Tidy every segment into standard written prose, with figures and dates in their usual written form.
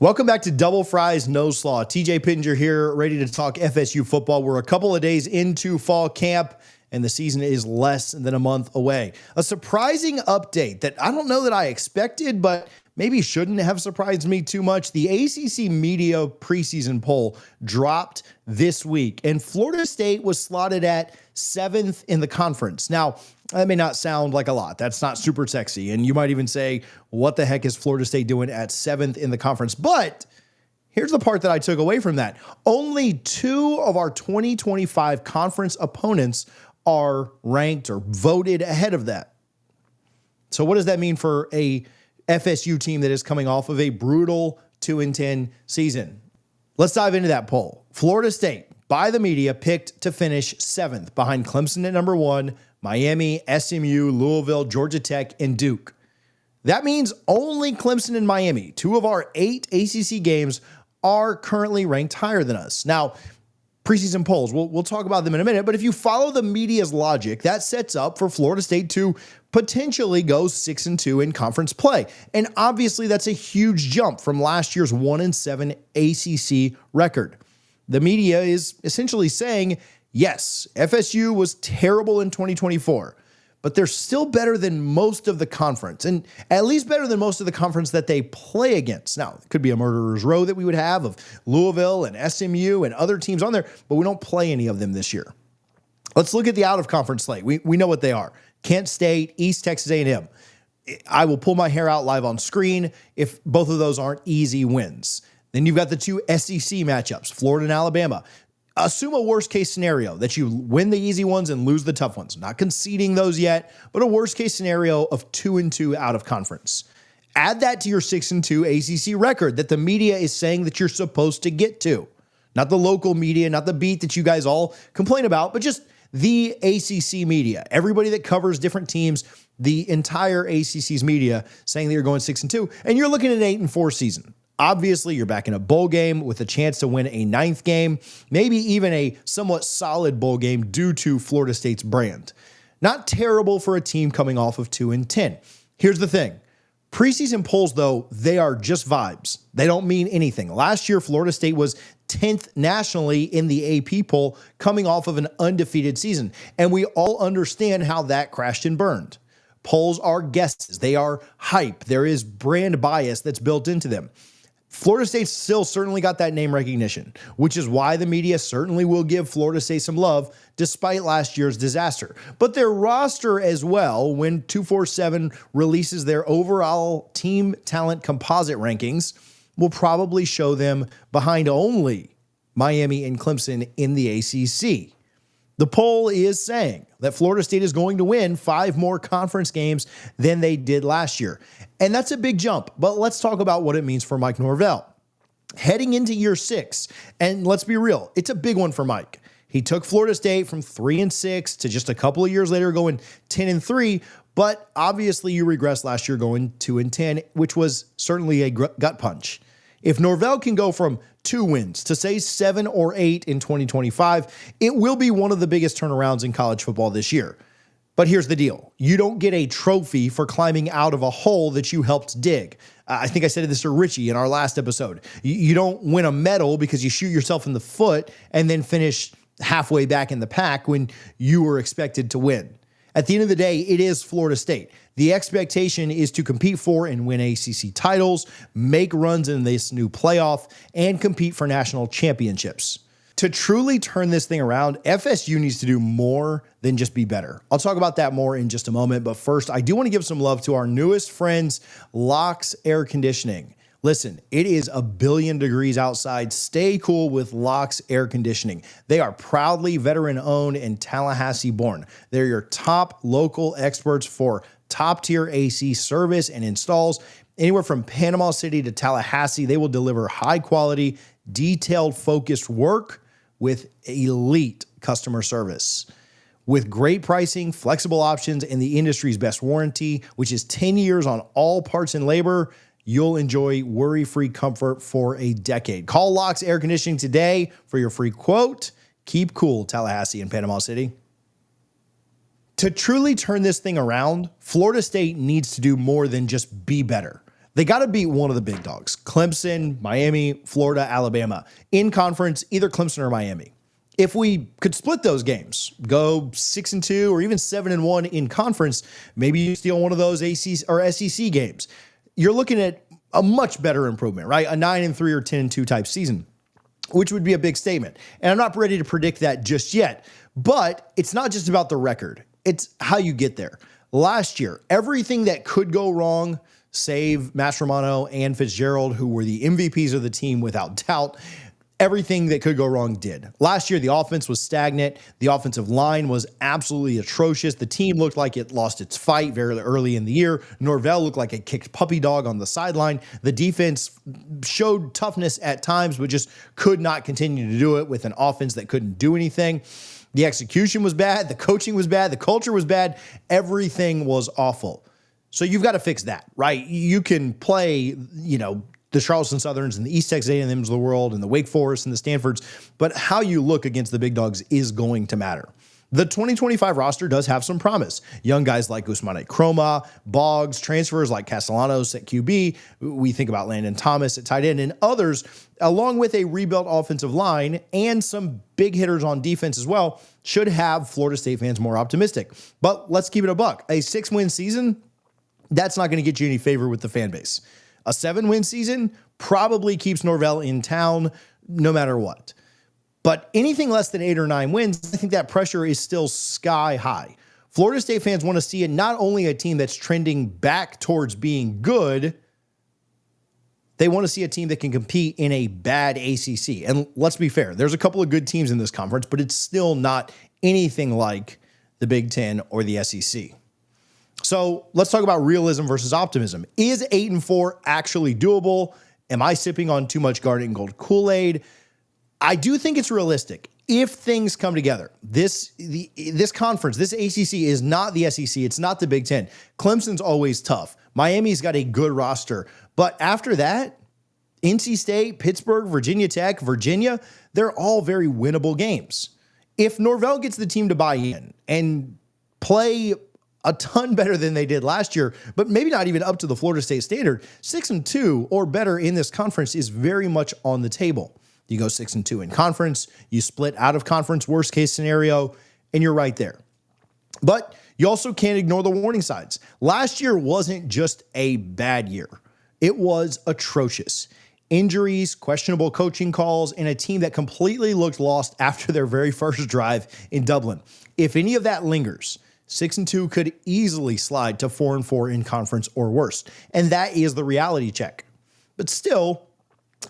Welcome back to Double Fries No Slaw. TJ Pittenger here, ready to talk FSU football. We're a couple of days into fall camp, and the season is less than a month away. A surprising update that I don't know that I expected, but maybe shouldn't have surprised me too much. The ACC Media preseason poll dropped this week, and Florida State was slotted at 7th in the conference. Now, that may not sound like a lot. That's not super sexy. And you might even say, what the heck is Florida State doing at 7th in the conference? But here's the part that I took away from that. Only 2 of our 2025 conference opponents are ranked or voted ahead of that. So what does that mean for a FSU team that is coming off of a brutal 2-10 season? Let's dive into that poll. Florida State, by the media, picked to finish 7th behind Clemson at number 1, Miami, SMU, Louisville, Georgia Tech, and Duke. That means only Clemson and Miami, 2 of our 8 ACC games, are currently ranked higher than us. Now, preseason polls, we'll talk about them in a minute, but if you follow the media's logic, that sets up for Florida State to potentially go 6-2 in conference play. And obviously, that's a huge jump from last year's 1-7 ACC record. The media is essentially saying, yes, FSU was terrible in 2024, but they're still better than most of the conference, and at least better than most of the conference that they play against. Now, it could be a murderer's row that we would have of Louisville and SMU and other teams on there, but we don't play any of them this year. Let's look at the out-of-conference slate. We know what they are. Kent State, East Texas A&M. I will pull my hair out live on screen if both of those aren't easy wins. Then you've got the 2 SEC matchups, Florida and Alabama. Assume a worst-case scenario that you win the easy ones and lose the tough ones. Not conceding those yet, but a worst-case scenario of 2-2 out of conference. Add that to your 6-2 ACC record that the media is saying that you're supposed to get to. Not the local media, not the beat that you guys all complain about, but just the ACC media. Everybody that covers different teams, the entire ACC's media saying that you're going 6-2, and you're looking at an 8-4 season. Obviously, you're back in a bowl game with a chance to win a 9th game, maybe even a somewhat solid bowl game due to Florida State's brand. Not terrible for a team coming off of 2-10. Here's the thing. Preseason polls, though, they are just vibes. They don't mean anything. Last year, Florida State was 10th nationally in the AP poll coming off of an undefeated season, and we all understand how that crashed and burned. Polls are guesses. They are hype. There is brand bias that's built into them. Florida State still certainly got that name recognition, which is why the media certainly will give Florida State some love despite last year's disaster. But their roster as well, when 247 releases their overall team talent composite rankings, will probably show them behind only Miami and Clemson in the ACC. The poll is saying that Florida State is going to win 5 more conference games than they did last year. And that's a big jump, but let's talk about what it means for Mike Norvell. Heading into year 6, and let's be real, it's a big one for Mike. He took Florida State from 3-6 to just a couple of years later going 10-3, but obviously you regressed last year going 2-10, which was certainly a gut punch. If Norvell can go from 2 wins to say 7 or 8 in 2025, it will be one of the biggest turnarounds in college football this year. But here's the deal. You don't get a trophy for climbing out of a hole that you helped dig. I think I said this to Richie in our last episode. You don't win a medal because you shoot yourself in the foot and then finish halfway back in the pack when you were expected to win. At the end of the day, it is Florida State. The expectation is to compete for and win ACC titles, make runs in this new playoff, and compete for national championships. To truly turn this thing around, FSU needs to do more than just be better. I'll talk about that more in just a moment, but first, I do want to give some love to our newest friends, Locke's Air Conditioning. Listen, it is 1 billion degrees outside. Stay cool with Locke's Air Conditioning. They are proudly veteran-owned and Tallahassee-born. They're your top local experts for top-tier AC service and installs. Anywhere from Panama City to Tallahassee, they will deliver high-quality, detailed, focused work with elite customer service. With great pricing, flexible options, and the industry's best warranty, which is 10 years on all parts and labor, you'll enjoy worry-free comfort for a decade. Call Locke's Air Conditioning today for your free quote. Keep cool, Tallahassee and Panama City. To truly turn this thing around, Florida State needs to do more than just be better. They got to beat one of the big dogs: Clemson, Miami, Florida, Alabama. In conference, either Clemson or Miami. If we could split those games, go 6-2 or even 7-1 in conference, maybe you steal one of those ACC or SEC games, you're looking at a much better improvement, right? A 9-3 or 10-2 type season, which would be a big statement. And I'm not ready to predict that just yet, but it's not just about the record. It's how you get there. Last year, everything that could go wrong, save Mastromanno and Fitzgerald, who were the MVPs of the team without doubt, everything that could go wrong did. Last year, the offense was stagnant. The offensive line was absolutely atrocious. The team looked like it lost its fight very early in the year. Norvell looked like a kicked puppy dog on the sideline. The defense showed toughness at times, but just could not continue to do it with an offense that couldn't do anything. The execution was bad. The coaching was bad. The culture was bad. Everything was awful. So you've got to fix that, right? You can play, the Charleston Southerns and the East Texas A&Ms of the world and the Wake Forest and the Stanfords, but how you look against the big dogs is going to matter. The 2025 roster does have some promise. Young guys like Ousmane Kromah, Boggs, transfers like Castellanos at QB. We think about Landon Thomas at tight end and others, along with a rebuilt offensive line and some big hitters on defense as well, should have Florida State fans more optimistic. But let's keep it a buck. A 6-win season, that's not going to get you any favor with the fan base. A 7-win season probably keeps Norvell in town no matter what. But anything less than 8 or 9 wins, I think that pressure is still sky high. Florida State fans want to see it not only a team that's trending back towards being good, they want to see a team that can compete in a bad ACC. And let's be fair, there's a couple of good teams in this conference, but it's still not anything like the Big Ten or the SEC. So let's talk about realism versus optimism. Is 8-4 actually doable? Am I sipping on too much garnet and gold Kool-Aid? I do think it's realistic if things come together. This conference, this ACC is not the SEC. It's not the Big Ten. Clemson's always tough. Miami's got a good roster. But after that, NC State, Pittsburgh, Virginia Tech, Virginia, they're all very winnable games. If Norvell gets the team to buy in and play a ton better than they did last year, but maybe not even up to the Florida State standard, 6-2 or better in this conference is very much on the table. You go 6-2 in conference, you split out of conference, worst case scenario, and you're right there. But you also can't ignore the warning signs. Last year wasn't just a bad year. It was atrocious. Injuries, questionable coaching calls, and a team that completely looked lost after their very first drive in Dublin. If any of that lingers, 6-2 could easily slide to 4-4 in conference or worse. And that is the reality check. But still,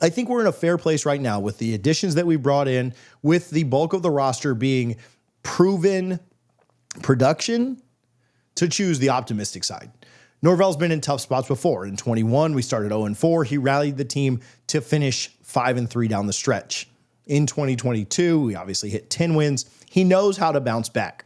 I think we're in a fair place right now with the additions that we brought in, with the bulk of the roster being proven production, to choose the optimistic side. Norvell's been in tough spots before. In 21, we started 0-4. He rallied the team to finish 5-3 down the stretch. In 2022, we obviously hit 10 wins. He knows how to bounce back.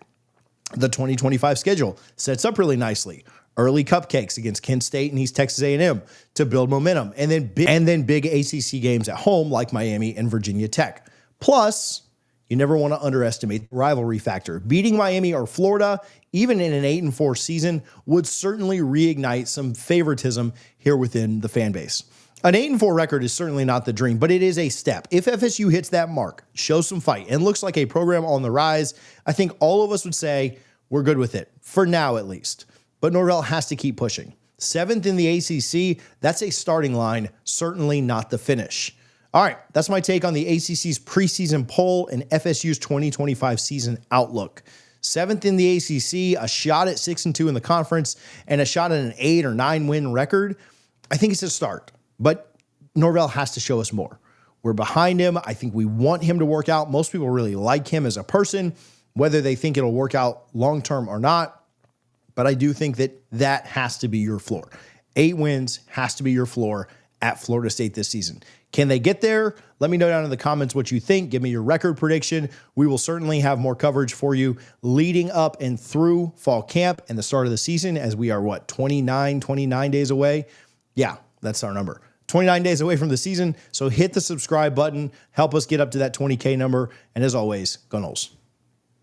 The 2025 schedule sets up really nicely. Early cupcakes against Kent State and East Texas A&M to build momentum, and then big ACC games at home like Miami and Virginia Tech. Plus, you never want to underestimate the rivalry factor. Beating Miami or Florida, even in an 8-4 season, would certainly reignite some favoritism here within the fan base. An 8-4 record is certainly not the dream, but it is a step. If FSU hits that mark, shows some fight, and looks like a program on the rise, I think all of us would say we're good with it, for now at least. But Norvell has to keep pushing. 7th in the ACC, that's a starting line, certainly not the finish. All right, that's my take on the ACC's preseason poll and FSU's 2025 season outlook. 7th in the ACC, a shot at 6-2 in the conference, and a shot at an 8 or 9 win record. I think it's a start, but Norvell has to show us more. We're behind him. I think we want him to work out. Most people really like him as a person, whether they think it'll work out long-term or not. But I do think that has to be your floor. 8 wins has to be your floor at Florida State this season. Can they get there? Let me know down in the comments what you think. Give me your record prediction. We will certainly have more coverage for you leading up and through fall camp and the start of the season, as we are, 29 days away? Yeah, that's our number. 29 days away from the season. So hit the subscribe button. Help us get up to that 20K number. And as always, go Noles.